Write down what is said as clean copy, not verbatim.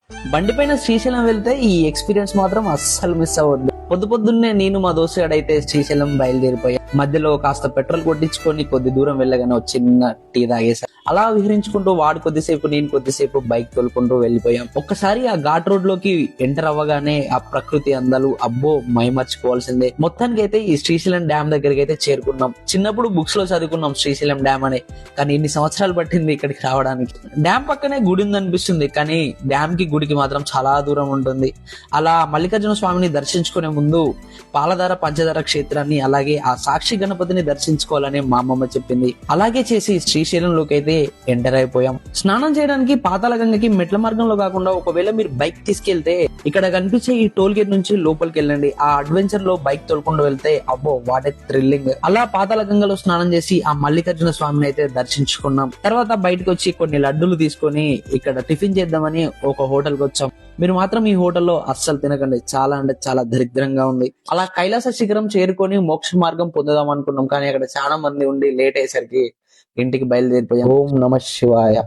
బండిపైన శ్రీశైలం వెళ్తే ఈ ఎక్స్పీరియన్స్ మాత్రం అస్సలు మిస్ అవ్వద్దు. పొద్దున్నే నేను మా దోస్తుగాడైతే శ్రీశైలం బయలుదేరిపోయా. మధ్యలో కాస్త పెట్రోల్ కొట్టించుకొని కొద్ది దూరం వెళ్ళగానే ఒక చిన్న టీ తాగేసా. అలా విహరించుకుంటూ వాడు కొద్దిసేపు నేను కొద్దిసేపు బైక్ తోలుకుంటూ వెళ్ళిపోయాం. ఒక్కసారి ఆ ఘాట్ రోడ్ లోకి ఎంటర్ అవ్వగానే ఆ ప్రకృతి అందాలు అబ్బో మైమర్చిపోవాల్సిందే. మొత్తానికి అయితే ఈ శ్రీశైలం డ్యామ్ దగ్గరికి అయితే చేరుకున్నాం. చిన్నప్పుడు బుక్స్ లో చదువుకున్నాం శ్రీశైలం డ్యామ్ అని, కానీ ఇన్ని సంవత్సరాలు పట్టింది ఇక్కడికి రావడానికి. డ్యామ్ పక్కనే గుడి ఉందనిపిస్తుంది, కానీ డ్యామ్ కి గుడికి మాత్రం చాలా దూరం ఉంటుంది. అలా మల్లికార్జున స్వామిని దర్శించుకునే ముందు పాలధార పంచదార క్షేత్రాన్ని అలాగే ఆ సాక్షి గణపతిని దర్శించుకోవాలని మా అమ్మమ్మ చెప్పింది. అలాగే చేసి శ్రీశైలంలోకి అయితే ఎంటర్ అయిపోయాం. స్నానం చేయడానికి పాతాళ గంగకి మెట్ల మార్గంలో కాకుండా ఒకవేళ మీరు బైక్ తీసుకెళ్తే ఇక్కడ కనిపించే ఈ టోల్ గేట్ నుంచి లోపలికి వెళ్ళండి. ఆ అడ్వెంచర్ లో బైక్ తోలుకుంటూ వెళ్తే అబ్బో వాట్ ఏ థ్రిల్లింగ్. అలా పాతాళ గంగలో స్నానం చేసి ఆ మల్లికార్జున స్వామిని అయితే దర్శించుకున్నాం. తర్వాత బయటకు వచ్చి కొన్ని లడ్డూలు తీసుకొని ఇక్కడ టిఫిన్ చేద్దామని ఒక హోటల్ కి వచ్చాం. మీరు మాత్రం ఈ హోటల్లో అస్సలు తినకండి, చాలా అంటే చాలా దరిద్రంగా ఉంది. అలా కైలాస శిఖరం చేరుకొని మోక్ష మార్గం పొందుదాం అనుకున్నాం, కానీ అక్కడ చాలా మంది ఉండి లేట్ అయ్యేసరికి ఇంటికి బయలుదేరిపోయాం. ఓం నమ శివాయ.